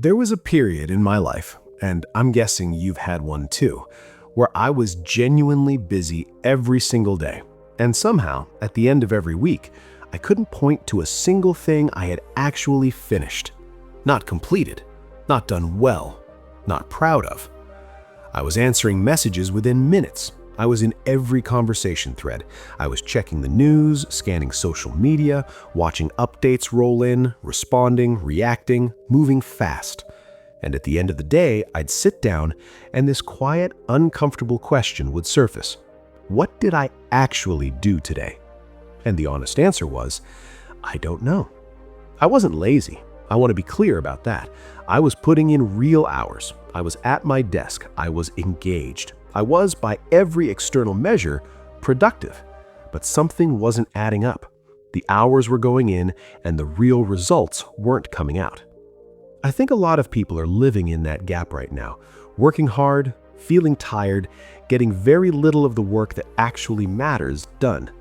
There was a period in my life, and I'm guessing you've had one too, where I was genuinely busy every single day. And somehow, at the end of every week, I couldn't point to a single thing I had actually finished. Not completed, not done well, not proud of. I was answering messages within minutes. I was in every conversation thread. I was checking the news, scanning social media, watching updates roll in, responding, reacting, moving fast. And at the end of the day, I'd sit down and this quiet, uncomfortable question would surface. What did I actually do today? And the honest answer was, I don't know. I wasn't lazy. I want to be clear about that. I was putting in real hours. I was at my desk. I was engaged. I was, by every external measure, productive. But something wasn't adding up. The hours were going in, and the real results weren't coming out. I think a lot of people are living in that gap right now, working hard, feeling tired, getting very little of the work that actually matters done.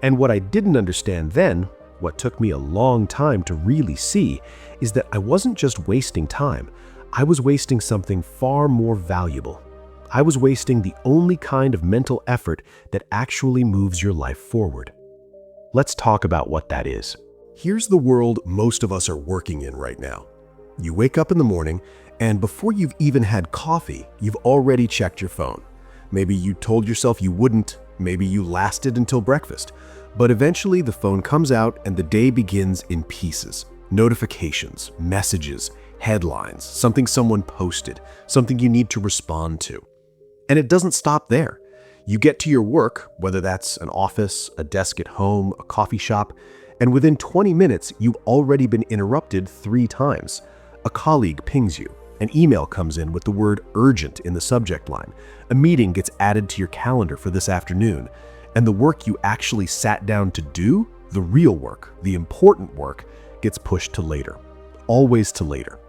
And what I didn't understand then, what took me a long time to really see, is that I wasn't just wasting time. I was wasting something far more valuable. I was wasting the only kind of mental effort that actually moves your life forward. Let's talk about what that is. Here's the world most of us are working in right now. You wake up in the morning, and before you've even had coffee, you've already checked your phone. Maybe you told yourself you wouldn't, maybe you lasted until breakfast. But eventually the phone comes out and the day begins in pieces. Notifications, messages, headlines, something someone posted, something you need to respond to. And it doesn't stop there. You get to your work, whether that's an office, a desk at home, a coffee shop, and within 20 minutes, you've already been interrupted 3 times. A colleague pings you. An email comes in with the word urgent in the subject line. A meeting gets added to your calendar for this afternoon. And the work you actually sat down to do, the real work, the important work, gets pushed to later. Always to later.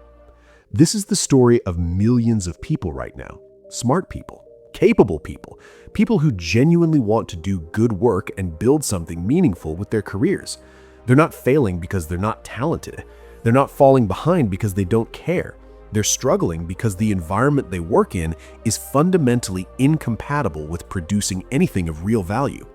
This is the story of millions of people right now. Smart people, capable people, people who genuinely want to do good work and build something meaningful with their careers. They're not failing because they're not talented. They're not falling behind because they don't care. They're struggling because the environment they work in is fundamentally incompatible with producing anything of real value.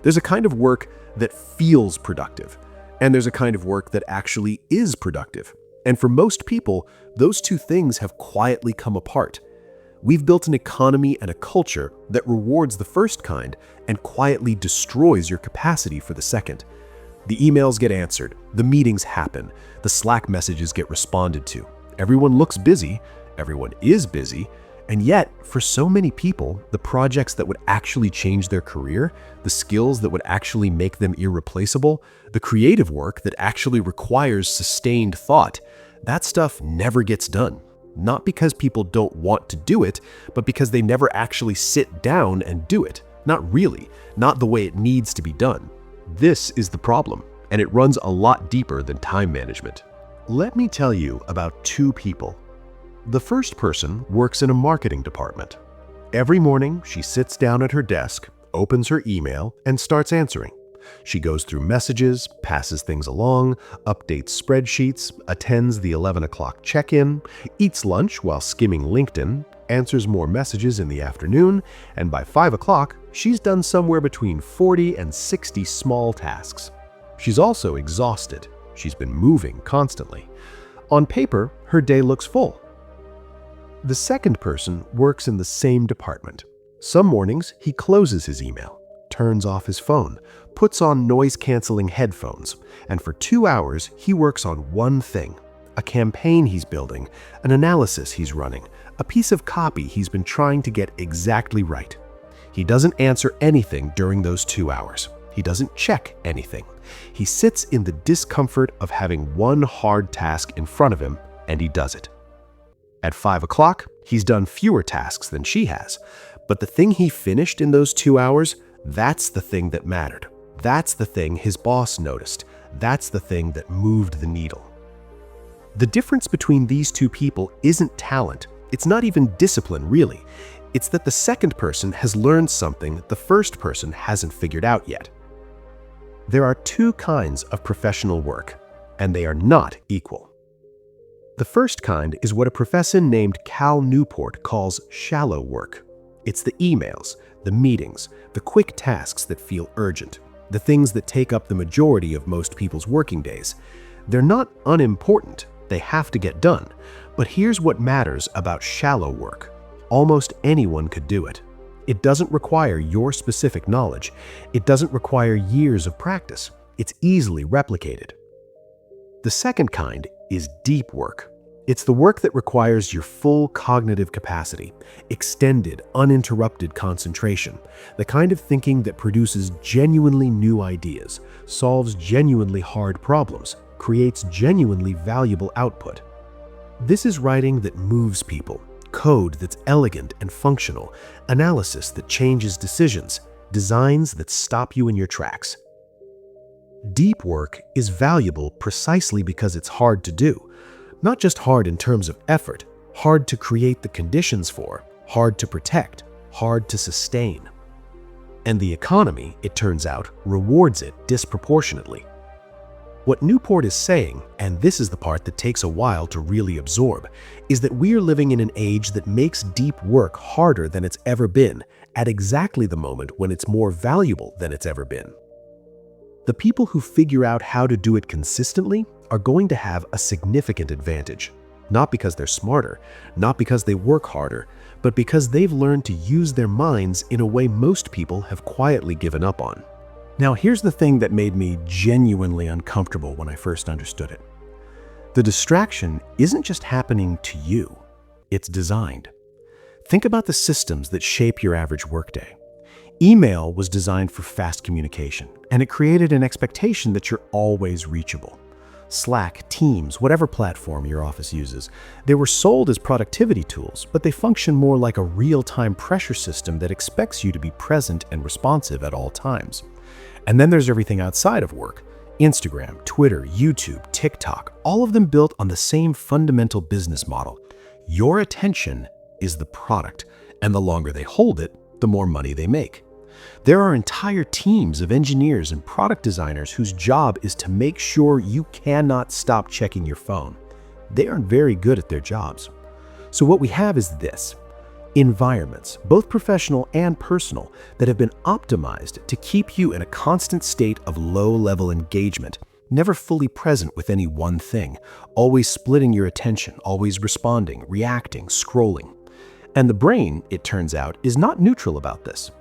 There's a kind of work that feels productive, and there's a kind of work that actually is productive. And for most people, those two things have quietly come apart. We've built an economy and a culture that rewards the first kind and quietly destroys your capacity for the second. The emails get answered, the meetings happen, the Slack messages get responded to. Everyone looks busy, everyone is busy, and yet, for so many people, the projects that would actually change their career, the skills that would actually make them irreplaceable, the creative work that actually requires sustained thought, that stuff never gets done. Not because people don't want to do it, but because they never actually sit down and do it. Not really, not the way it needs to be done. This is the problem, and it runs a lot deeper than time management. Let me tell you about 2 people. The first person works in a marketing department. Every morning, she sits down at her desk, opens her email, and starts answering. She goes through messages, passes things along, updates spreadsheets, attends the 11 o'clock check-in, eats lunch while skimming LinkedIn, answers more messages in the afternoon, and by 5 o'clock, she's done somewhere between 40 and 60 small tasks. She's also exhausted. She's been moving constantly. On paper, her day looks full. The second person works in the same department. Some mornings, he closes his email, turns off his phone, puts on noise-canceling headphones, and for 2 hours, he works on one thing: a campaign he's building, an analysis he's running, a piece of copy he's been trying to get exactly right. He doesn't answer anything during those 2 hours. He doesn't check anything. He sits in the discomfort of having one hard task in front of him, and he does it. At 5 o'clock, he's done fewer tasks than she has. But the thing he finished in those 2 hours, that's the thing that mattered. That's the thing his boss noticed. That's the thing that moved the needle. The difference between these 2 people isn't talent. It's not even discipline, really. It's that the second person has learned something the first person hasn't figured out yet. There are 2 kinds of professional work, and they are not equal. The first kind is what a professor named Cal Newport calls shallow work. It's the emails, the meetings, the quick tasks that feel urgent, the things that take up the majority of most people's working days. They're not unimportant, they have to get done. But here's what matters about shallow work. Almost anyone could do it. It doesn't require your specific knowledge. It doesn't require years of practice. It's easily replicated. The second kind is deep work. It's the work that requires your full cognitive capacity, extended, uninterrupted concentration, the kind of thinking that produces genuinely new ideas, solves genuinely hard problems, creates genuinely valuable output. This is writing that moves people, code that's elegant and functional, analysis that changes decisions, designs that stop you in your tracks. Deep work is valuable precisely because it's hard to do. Not just hard in terms of effort, hard to create the conditions for, hard to protect, hard to sustain. And the economy, it turns out, rewards it disproportionately. What Newport is saying, and this is the part that takes a while to really absorb, is that we are living in an age that makes deep work harder than it's ever been, at exactly the moment when it's more valuable than it's ever been. The people who figure out how to do it consistently are going to have a significant advantage, not because they're smarter, not because they work harder, but because they've learned to use their minds in a way most people have quietly given up on. Now, here's the thing that made me genuinely uncomfortable when I first understood it. The distraction isn't just happening to you, it's designed. Think about the systems that shape your average workday. Email was designed for fast communication, and it created an expectation that you're always reachable. Slack, Teams, whatever platform your office uses, they were sold as productivity tools, but they function more like a real-time pressure system that expects you to be present and responsive at all times. And then there's everything outside of work. Instagram, Twitter, YouTube, TikTok, all of them built on the same fundamental business model. Your attention is the product, and the longer they hold it, the more money they make. There are entire teams of engineers and product designers whose job is to make sure you cannot stop checking your phone. They aren't very good at their jobs. So what we have is this: environments, both professional and personal, that have been optimized to keep you in a constant state of low-level engagement, never fully present with any one thing, always splitting your attention, always responding, reacting, scrolling. And the brain, it turns out, is not neutral about this.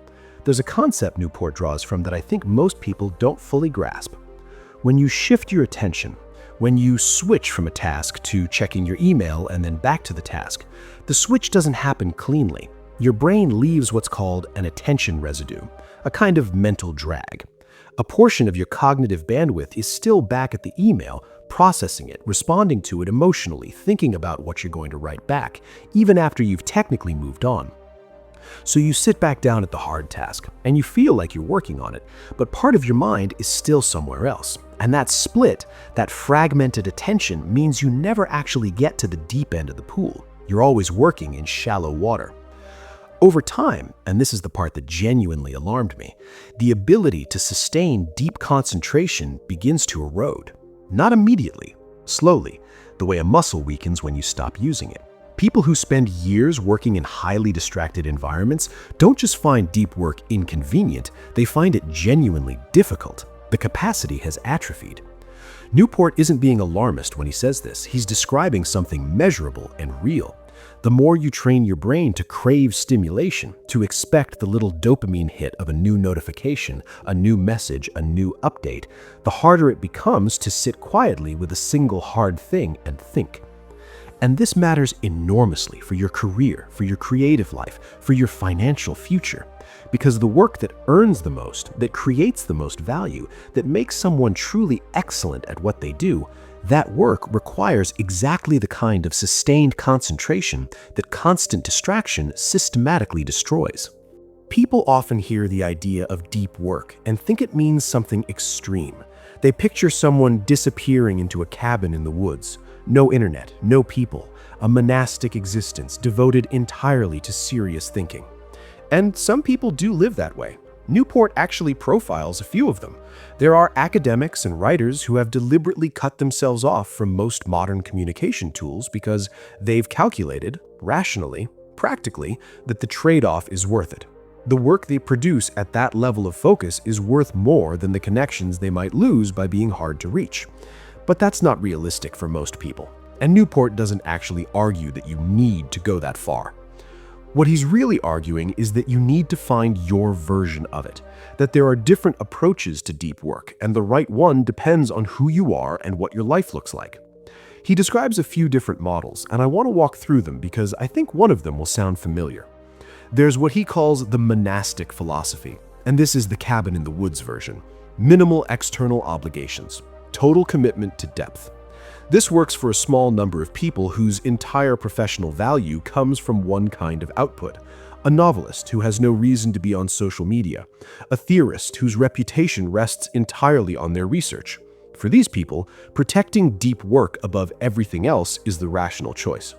There's a concept Newport draws from that I think most people don't fully grasp. When you shift your attention, when you switch from a task to checking your email and then back to the task, the switch doesn't happen cleanly. Your brain leaves what's called an attention residue, a kind of mental drag. A portion of your cognitive bandwidth is still back at the email, processing it, responding to it emotionally, thinking about what you're going to write back, even after you've technically moved on. So you sit back down at the hard task, and you feel like you're working on it, but part of your mind is still somewhere else. And that split, that fragmented attention, means you never actually get to the deep end of the pool. You're always working in shallow water. Over time, and this is the part that genuinely alarmed me, the ability to sustain deep concentration begins to erode. Not immediately, slowly, the way a muscle weakens when you stop using it. People who spend years working in highly distracted environments don't just find deep work inconvenient, they find it genuinely difficult. The capacity has atrophied. Newport isn't being alarmist when he says this. He's describing something measurable and real. The more you train your brain to crave stimulation, to expect the little dopamine hit of a new notification, a new message, a new update, the harder it becomes to sit quietly with a single hard thing and think. And this matters enormously for your career, for your creative life, for your financial future. Because the work that earns the most, that creates the most value, that makes someone truly excellent at what they do, that work requires exactly the kind of sustained concentration that constant distraction systematically destroys. People often hear the idea of deep work and think it means something extreme. They picture someone disappearing into a cabin in the woods. No internet, no people, a monastic existence devoted entirely to serious thinking. And some people do live that way. Newport actually profiles a few of them. There are academics and writers who have deliberately cut themselves off from most modern communication tools because they've calculated, rationally, practically, that the trade-off is worth it. The work they produce at that level of focus is worth more than the connections they might lose by being hard to reach. But that's not realistic for most people, and Newport doesn't actually argue that you need to go that far. What he's really arguing is that you need to find your version of it, that there are different approaches to deep work, and the right one depends on who you are and what your life looks like. He describes a few different models, and I want to walk through them because I think one of them will sound familiar. There's what he calls the monastic philosophy, and this is the cabin in the woods version. Minimal external obligations, total commitment to depth. This works for a small number of people whose entire professional value comes from one kind of output. A novelist who has no reason to be on social media. A theorist whose reputation rests entirely on their research. For these people, protecting deep work above everything else is the rational choice.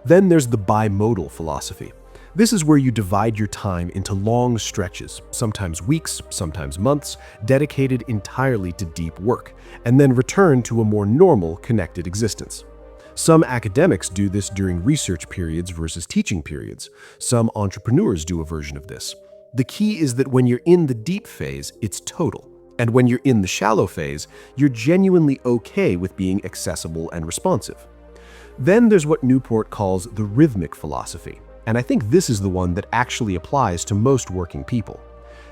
Then there's the bimodal philosophy. This is where you divide your time into long stretches, sometimes weeks, sometimes months, dedicated entirely to deep work, and then return to a more normal, connected existence. Some academics do this during research periods versus teaching periods. Some entrepreneurs do a version of this. The key is that when you're in the deep phase, it's total. And when you're in the shallow phase, you're genuinely okay with being accessible and responsive. Then there's what Newport calls the rhythmic philosophy. And I think this is the one that actually applies to most working people.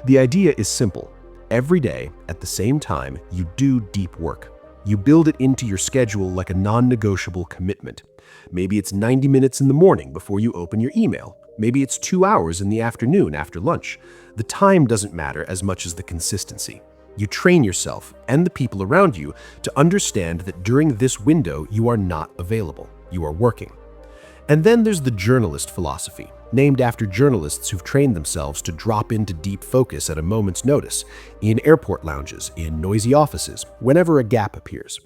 The idea is simple. Every day, at the same time, you do deep work. You build it into your schedule like a non-negotiable commitment. Maybe it's 90 minutes in the morning before you open your email. Maybe it's 2 hours in the afternoon after lunch. The time doesn't matter as much as the consistency. You train yourself and the people around you to understand that during this window, you are not available. You are working. And then there's the journalist philosophy, named after journalists who've trained themselves to drop into deep focus at a moment's notice, in airport lounges, in noisy offices, whenever a gap appears.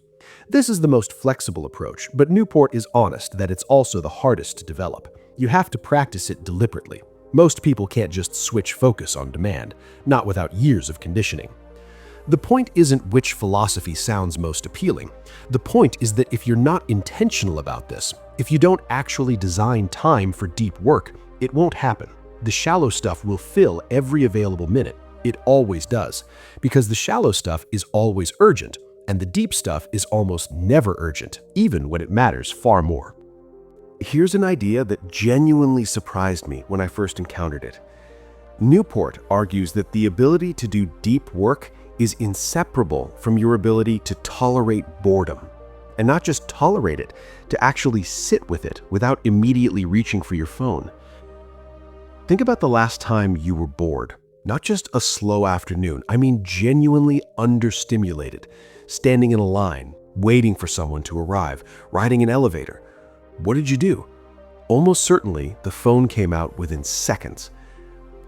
This is the most flexible approach, but Newport is honest that it's also the hardest to develop. You have to practice it deliberately. Most people can't just switch focus on demand, not without years of conditioning. The point isn't which philosophy sounds most appealing. The point is that if you're not intentional about this, if you don't actually design time for deep work, it won't happen. The shallow stuff will fill every available minute. It always does, because the shallow stuff is always urgent, and the deep stuff is almost never urgent, even when it matters far more. Here's an idea that genuinely surprised me when I first encountered it. Newport argues that the ability to do deep work is inseparable from your ability to tolerate boredom. And not just tolerate it, to actually sit with it without immediately reaching for your phone. Think about the last time you were bored. Not just a slow afternoon, I mean genuinely understimulated. Standing in a line, waiting for someone to arrive, riding an elevator. What did you do? Almost certainly, the phone came out within seconds.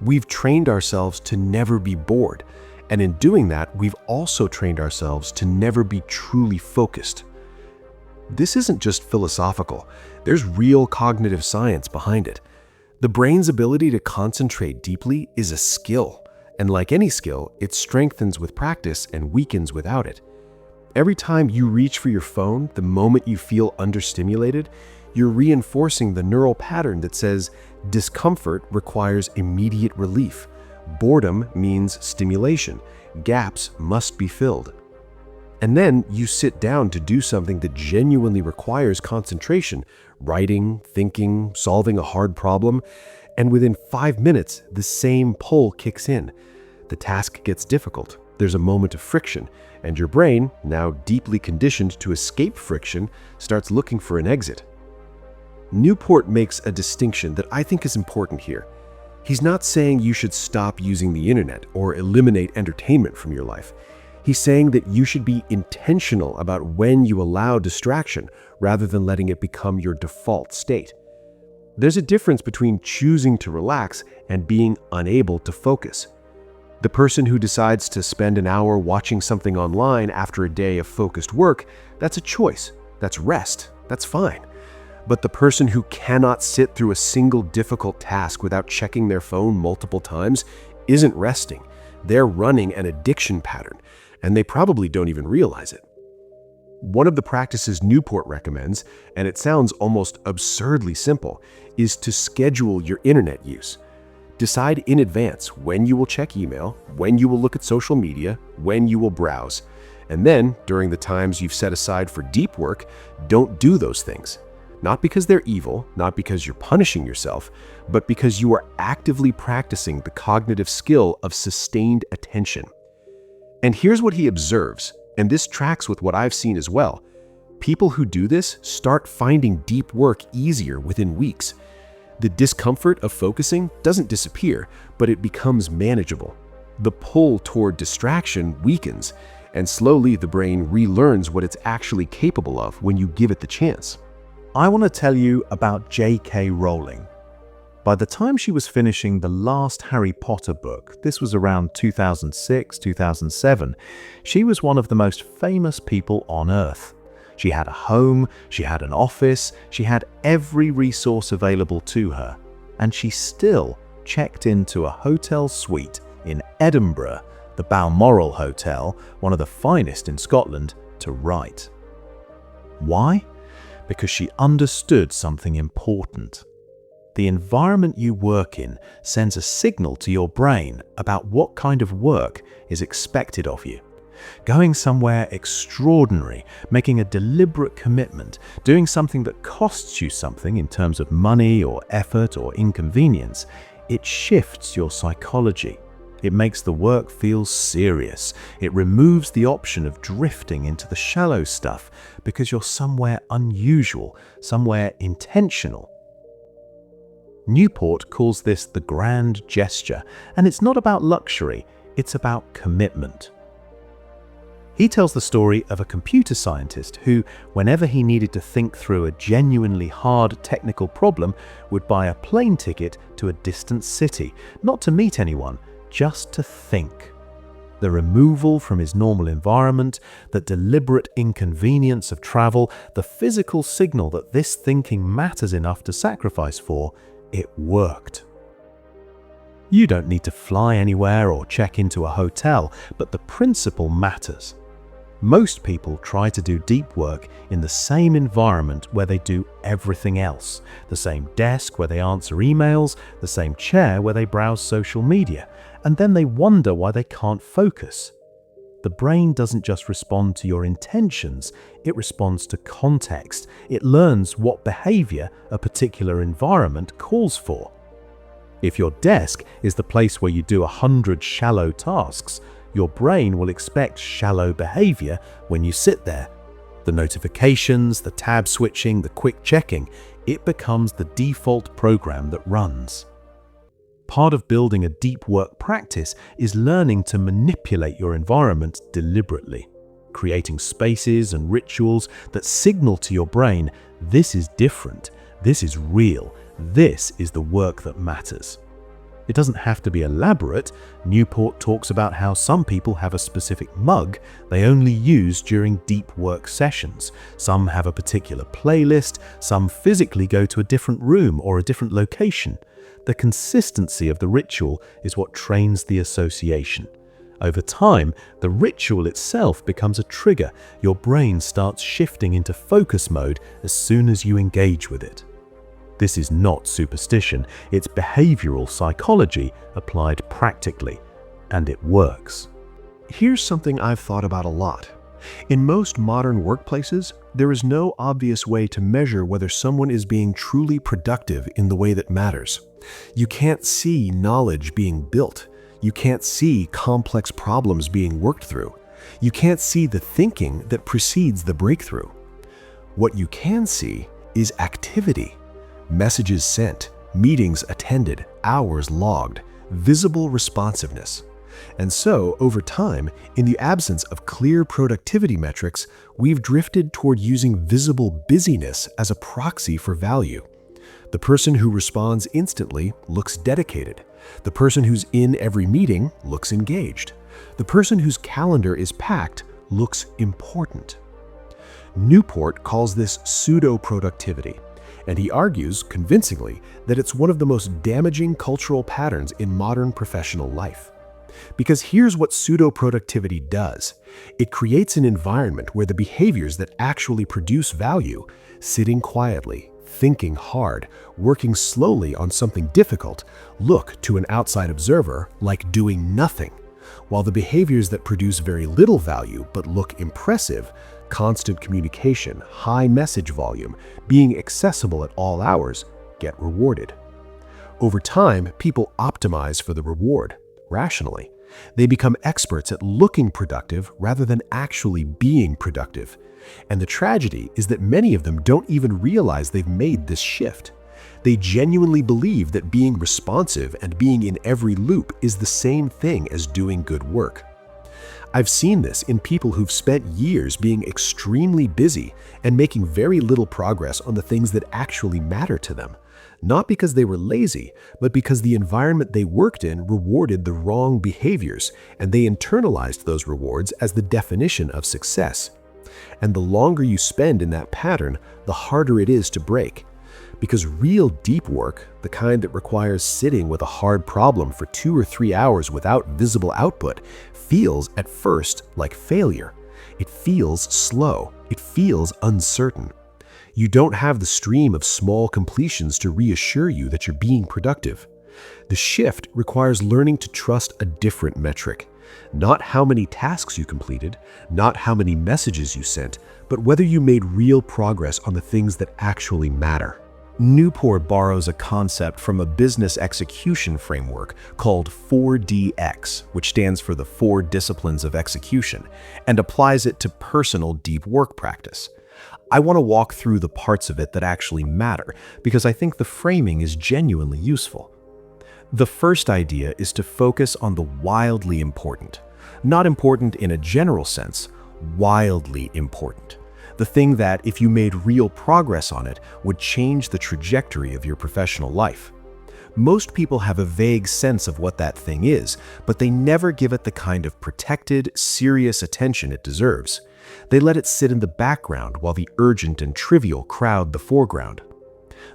We've trained ourselves to never be bored. And in doing that, we've also trained ourselves to never be truly focused. This isn't just philosophical. There's real cognitive science behind it. The brain's ability to concentrate deeply is a skill. And like any skill, it strengthens with practice and weakens without it. Every time you reach for your phone, the moment you feel understimulated, you're reinforcing the neural pattern that says discomfort requires immediate relief. Boredom means stimulation. Gaps must be filled. And then you sit down to do something that genuinely requires concentration, writing, thinking, solving a hard problem, and within 5 minutes, the same pull kicks in. The task gets difficult. There's a moment of friction, and your brain, now deeply conditioned to escape friction, starts looking for an exit. Newport makes a distinction that I think is important here. He's not saying you should stop using the internet or eliminate entertainment from your life. He's saying that you should be intentional about when you allow distraction rather than letting it become your default state. There's a difference between choosing to relax and being unable to focus. The person who decides to spend an hour watching something online after a day of focused work, that's a choice. That's rest. That's fine. But the person who cannot sit through a single difficult task without checking their phone multiple times, isn't resting. They're running an addiction pattern, and they probably don't even realize it. One of the practices Newport recommends, and it sounds almost absurdly simple, is to schedule your internet use. Decide in advance when you will check email, when you will look at social media, when you will browse. And then, during the times you've set aside for deep work, don't do those things. Not because they're evil, not because you're punishing yourself, but because you are actively practicing the cognitive skill of sustained attention. And here's what he observes, and this tracks with what I've seen as well. People who do this start finding deep work easier within weeks. The discomfort of focusing doesn't disappear, but it becomes manageable. The pull toward distraction weakens, and slowly the brain relearns what it's actually capable of when you give it the chance. I want to tell you about J.K. Rowling. By the time she was finishing the last Harry Potter book, this was around 2006, 2007, she was one of the most famous people on Earth. She had a home, she had an office, she had every resource available to her, and she still checked into a hotel suite in Edinburgh, the Balmoral Hotel, one of the finest in Scotland, to write. Why? Because she understood something important. The environment you work in sends a signal to your brain about what kind of work is expected of you. Going somewhere extraordinary, making a deliberate commitment, doing something that costs you something in terms of money or effort or inconvenience, it shifts your psychology. It makes the work feel serious. It removes the option of drifting into the shallow stuff because you're somewhere unusual, somewhere intentional. Newport calls this the grand gesture, and it's not about luxury, it's about commitment. He tells the story of a computer scientist who, whenever he needed to think through a genuinely hard technical problem, would buy a plane ticket to a distant city, not to meet anyone, just to think. The removal from his normal environment, the deliberate inconvenience of travel, the physical signal that this thinking matters enough to sacrifice for, it worked. You don't need to fly anywhere or check into a hotel, but the principle matters. Most people try to do deep work in the same environment where they do everything else, the same desk where they answer emails, the same chair where they browse social media, and then they wonder why they can't focus. The brain doesn't just respond to your intentions, it responds to context. It learns what behavior a particular environment calls for. If your desk is the place where you do 100 shallow tasks, your brain will expect shallow behavior when you sit there. The notifications, the tab switching, the quick checking, it becomes the default program that runs. Part of building a deep work practice is learning to manipulate your environment deliberately, creating spaces and rituals that signal to your brain, this is different, this is real, this is the work that matters. It doesn't have to be elaborate. Newport talks about how some people have a specific mug they only use during deep work sessions. Some have a particular playlist, some physically go to a different room or a different location. The consistency of the ritual is what trains the association. Over time, the ritual itself becomes a trigger. Your brain starts shifting into focus mode as soon as you engage with it. This is not superstition, it's behavioral psychology applied practically, and it works. Here's something I've thought about a lot. In most modern workplaces, there is no obvious way to measure whether someone is being truly productive in the way that matters. You can't see knowledge being built. You can't see complex problems being worked through. You can't see the thinking that precedes the breakthrough. What you can see is activity. Messages sent, meetings attended, hours logged, visible responsiveness. And so, over time, in the absence of clear productivity metrics, we've drifted toward using visible busyness as a proxy for value. The person who responds instantly looks dedicated. The person who's in every meeting looks engaged. The person whose calendar is packed looks important. Newport calls this pseudo-productivity. And he argues, convincingly, that it's one of the most damaging cultural patterns in modern professional life. Because here's what pseudo-productivity does. It creates an environment where the behaviors that actually produce value, sitting quietly, thinking hard, working slowly on something difficult, look to an outside observer like doing nothing, while the behaviors that produce very little value but look impressive, constant communication, high message volume, being accessible at all hours, get rewarded. Over time, people optimize for the reward, rationally. They become experts at looking productive rather than actually being productive. And the tragedy is that many of them don't even realize they've made this shift. They genuinely believe that being responsive and being in every loop is the same thing as doing good work. I've seen this in people who've spent years being extremely busy and making very little progress on the things that actually matter to them. Not because they were lazy, but because the environment they worked in rewarded the wrong behaviors, and they internalized those rewards as the definition of success. And the longer you spend in that pattern, the harder it is to break. Because real deep work, the kind that requires sitting with a hard problem for 2 or 3 hours without visible output, feels at first like failure. It feels slow. It feels uncertain. You don't have the stream of small completions to reassure you that you're being productive. The shift requires learning to trust a different metric. Not how many tasks you completed, not how many messages you sent, but whether you made real progress on the things that actually matter. Newport borrows a concept from a business execution framework called 4DX, which stands for the 4 disciplines of execution, and applies it to personal deep work practice. I want to walk through the parts of it that actually matter because I think the framing is genuinely useful. The first idea is to focus on the wildly important. Not important in a general sense, wildly important. The thing that, if you made real progress on it, would change the trajectory of your professional life. Most people have a vague sense of what that thing is, but they never give it the kind of protected, serious attention it deserves. They let it sit in the background while the urgent and trivial crowd the foreground.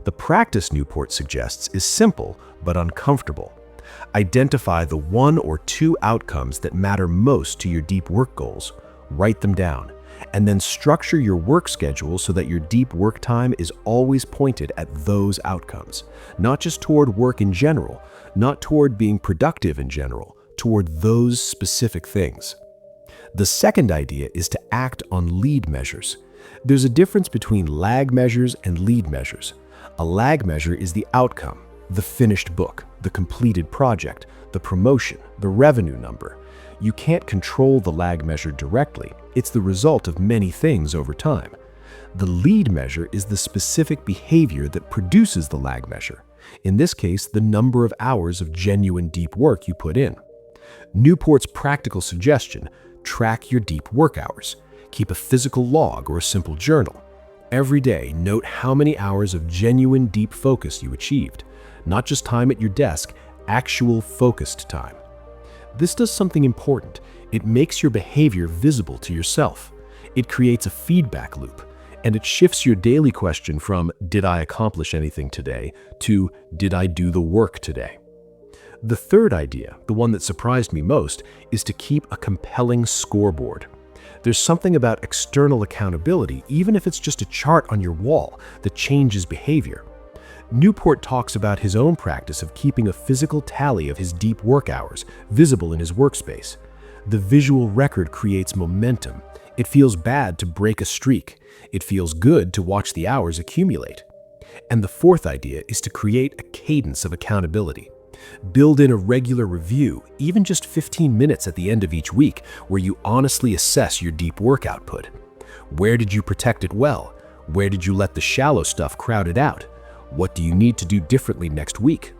The practice Newport suggests is simple but uncomfortable. Identify the 1 or 2 outcomes that matter most to your deep work goals, write them down, and then structure your work schedule so that your deep work time is always pointed at those outcomes, not just toward work in general, not toward being productive in general, toward those specific things. The second idea is to act on lead measures. There's a difference between lag measures and lead measures. A lag measure is the outcome, the finished book, the completed project, the promotion, the revenue number. You can't control the lag measure directly. It's the result of many things over time. The lead measure is the specific behavior that produces the lag measure. In this case, the number of hours of genuine deep work you put in. Newport's practical suggestion: track your deep work hours. Keep a physical log or a simple journal. Every day, note how many hours of genuine deep focus you achieved. Not just time at your desk, actual focused time. This does something important. It makes your behavior visible to yourself. It creates a feedback loop, and it shifts your daily question from "Did I accomplish anything today?" to "Did I do the work today?" The third idea, the one that surprised me most, is to keep a compelling scoreboard. There's something about external accountability, even if it's just a chart on your wall, that changes behavior. Newport talks about his own practice of keeping a physical tally of his deep work hours, visible in his workspace. The visual record creates momentum. It feels bad to break a streak. It feels good to watch the hours accumulate. And the fourth idea is to create a cadence of accountability. Build in a regular review, even just 15 minutes at the end of each week, where you honestly assess your deep work output. Where did you protect it well? Where did you let the shallow stuff crowd it out? What do you need to do differently next week?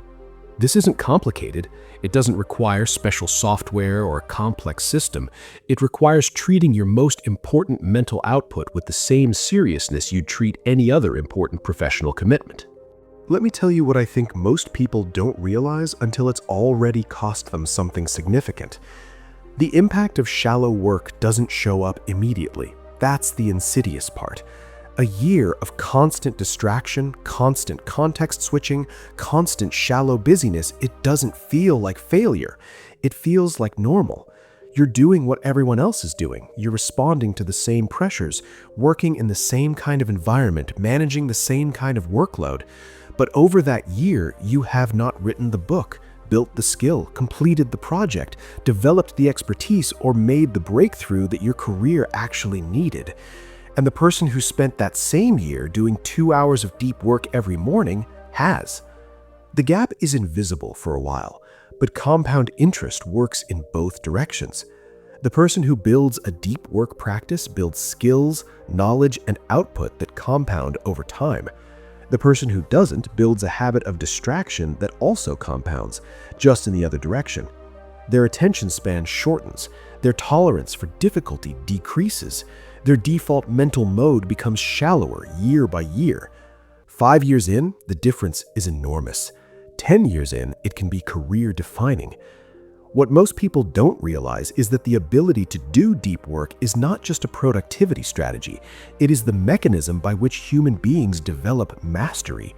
This isn't complicated. It doesn't require special software or a complex system. It requires treating your most important mental output with the same seriousness you'd treat any other important professional commitment. Let me tell you what I think most people don't realize until it's already cost them something significant. The impact of shallow work doesn't show up immediately. That's the insidious part. A year of constant distraction, constant context switching, constant shallow busyness, it doesn't feel like failure. It feels like normal. You're doing what everyone else is doing. You're responding to the same pressures, working in the same kind of environment, managing the same kind of workload. But over that year, you have not written the book, built the skill, completed the project, developed the expertise, or made the breakthrough that your career actually needed. And the person who spent that same year doing 2 hours of deep work every morning has. The gap is invisible for a while, but compound interest works in both directions. The person who builds a deep work practice builds skills, knowledge, and output that compound over time. The person who doesn't builds a habit of distraction that also compounds, just in the other direction. Their attention span shortens, their tolerance for difficulty decreases, their default mental mode becomes shallower year by year. 5 years in, the difference is enormous. 10 years in, it can be career-defining. What most people don't realize is that the ability to do deep work is not just a productivity strategy. It is the mechanism by which human beings develop mastery.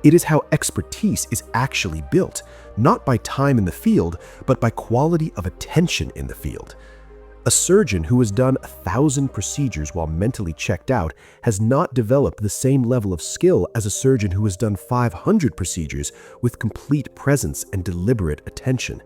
It is how expertise is actually built, not by time in the field, but by quality of attention in the field. A surgeon who has done 1,000 procedures while mentally checked out has not developed the same level of skill as a surgeon who has done 500 procedures with complete presence and deliberate attention.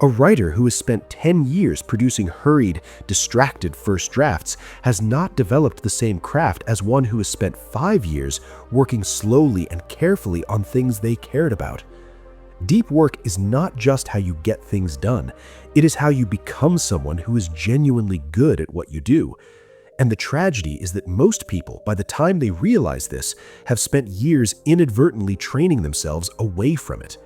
A writer who has spent 10 years producing hurried, distracted first drafts has not developed the same craft as one who has spent 5 years working slowly and carefully on things they cared about. Deep work is not just how you get things done. It is how you become someone who is genuinely good at what you do. And the tragedy is that most people, by the time they realize this, have spent years inadvertently training themselves away from it.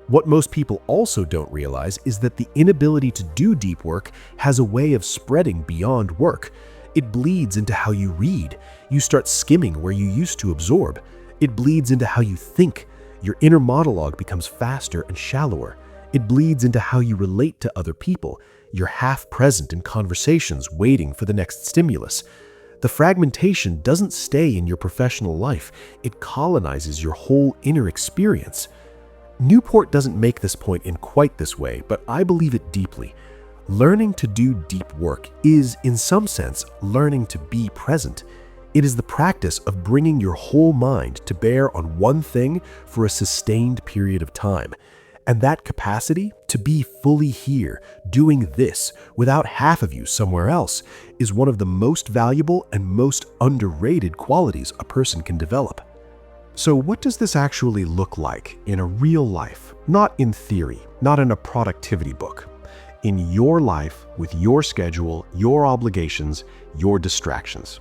What most people also don't realize is that the inability to do deep work has a way of spreading beyond work. It bleeds into how you read. You start skimming where you used to absorb. It bleeds into how you think. Your inner monologue becomes faster and shallower. It bleeds into how you relate to other people. You're half present in conversations, waiting for the next stimulus. The fragmentation doesn't stay in your professional life. It colonizes your whole inner experience. Newport doesn't make this point in quite this way, but I believe it deeply. Learning to do deep work is, in some sense, learning to be present. It is the practice of bringing your whole mind to bear on one thing for a sustained period of time. And that capacity to be fully here, doing this, without half of you somewhere else, is one of the most valuable and most underrated qualities a person can develop. So what does this actually look like in a real life? Not in theory, not in a productivity book. In your life, with your schedule, your obligations, your distractions.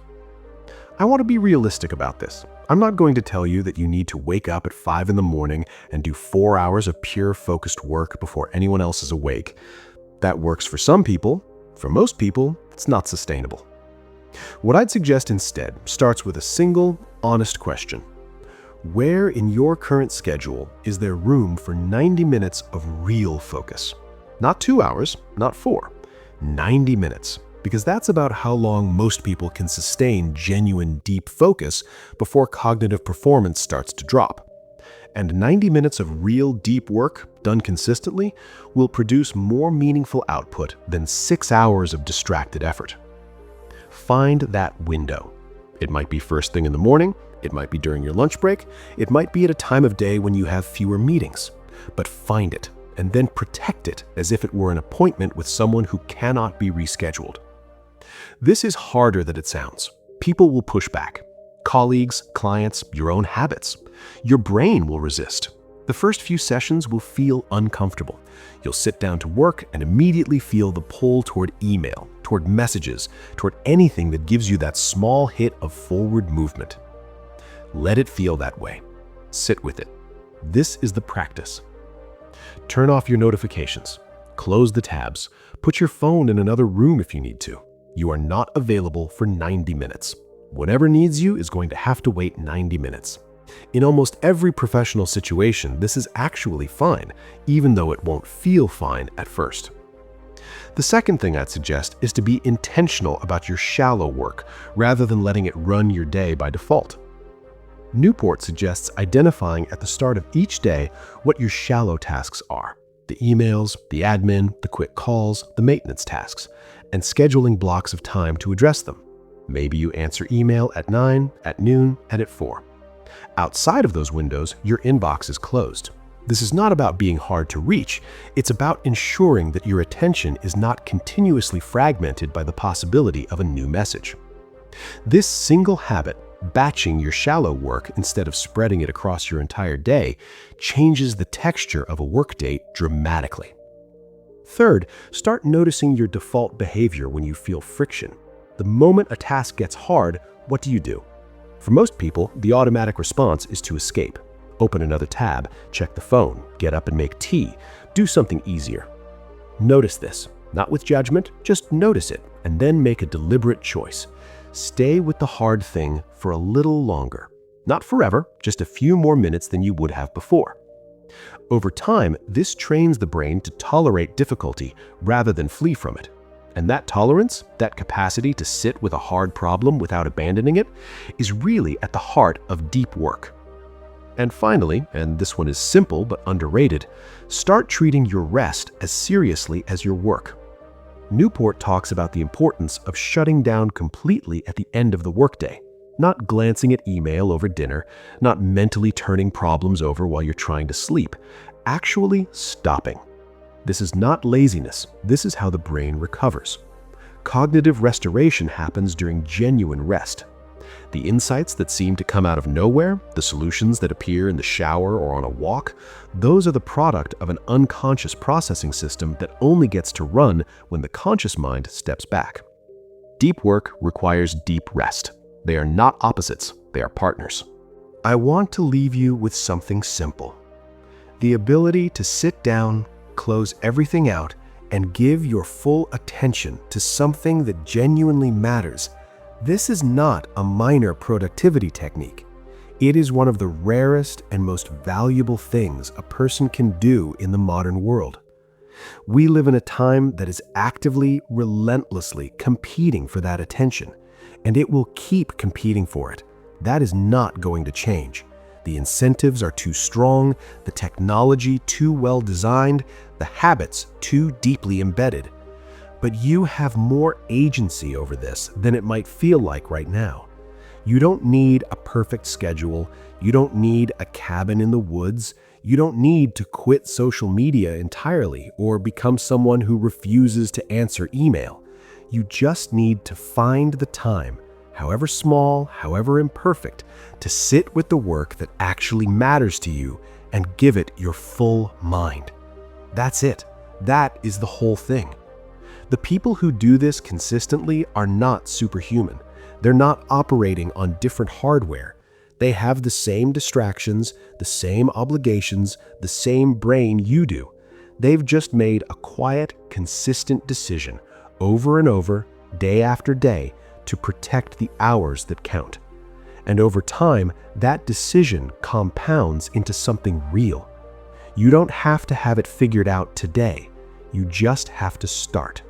I want to be realistic about this. I'm not going to tell you that you need to wake up at 5 in the morning and do 4 hours of pure focused work before anyone else is awake. That works for some people. For most people, it's not sustainable. What I'd suggest instead starts with a single, honest question. Where in your current schedule is there room for 90 minutes of real focus? Not 2 hours, not 4. 90 minutes. Because that's about how long most people can sustain genuine deep focus before cognitive performance starts to drop. And 90 minutes of real deep work, done consistently, will produce more meaningful output than 6 hours of distracted effort. Find that window. It might be first thing in the morning, it might be during your lunch break, it might be at a time of day when you have fewer meetings. But find it, and then protect it as if it were an appointment with someone who cannot be rescheduled. This is harder than it sounds. People will push back. Colleagues, clients, your own habits. Your brain will resist. The first few sessions will feel uncomfortable. You'll sit down to work and immediately feel the pull toward email, toward messages, toward anything that gives you that small hit of forward movement. Let it feel that way. Sit with it. This is the practice. Turn off your notifications. Close the tabs. Put your phone in another room if you need to. You are not available for 90 minutes. Whatever needs you is going to have to wait 90 minutes. In almost every professional situation, this is actually fine, even though it won't feel fine at first. The second thing I'd suggest is to be intentional about your shallow work rather than letting it run your day by default. Newport suggests identifying at the start of each day what your shallow tasks are: the emails, the admin, the quick calls, the maintenance tasks, and scheduling blocks of time to address them. Maybe you answer email at 9, at noon, and at 4. Outside of those windows, your inbox is closed. This is not about being hard to reach. It's about ensuring that your attention is not continuously fragmented by the possibility of a new message. This single habit, batching your shallow work instead of spreading it across your entire day, changes the texture of a workday dramatically. Third, start noticing your default behavior when you feel friction. The moment a task gets hard, what do? For most people, the automatic response is to escape. Open another tab, check the phone, get up and make tea, do something easier. Notice this, not with judgment, just notice it, and then make a deliberate choice. Stay with the hard thing for a little longer. Not forever, just a few more minutes than you would have before. Over time, this trains the brain to tolerate difficulty rather than flee from it. And that tolerance, that capacity to sit with a hard problem without abandoning it, is really at the heart of deep work. And finally, and this one is simple but underrated, start treating your rest as seriously as your work. Newport talks about the importance of shutting down completely at the end of the workday, not glancing at email over dinner, not mentally turning problems over while you're trying to sleep, actually stopping. This is not laziness, this is how the brain recovers. Cognitive restoration happens during genuine rest. The insights that seem to come out of nowhere, the solutions that appear in the shower or on a walk, those are the product of an unconscious processing system that only gets to run when the conscious mind steps back. Deep work requires deep rest. They are not opposites, they are partners. I want to leave you with something simple. The ability to sit down, close everything out, and give your full attention to something that genuinely matters. This is not a minor productivity technique. It is one of the rarest and most valuable things a person can do in the modern world. We live in a time that is actively, relentlessly competing for that attention, and it will keep competing for it. That is not going to change. The incentives are too strong, the technology too well designed, the habits too deeply embedded. But you have more agency over this than it might feel like right now. You don't need a perfect schedule. You don't need a cabin in the woods. You don't need to quit social media entirely or become someone who refuses to answer email. You just need to find the time, however small, however imperfect, to sit with the work that actually matters to you and give it your full mind. That's it. That is the whole thing. The people who do this consistently are not superhuman. They're not operating on different hardware. They have the same distractions, the same obligations, the same brain you do. They've just made a quiet, consistent decision over and over, day after day, to protect the hours that count. And over time, that decision compounds into something real. You don't have to have it figured out today. You just have to start.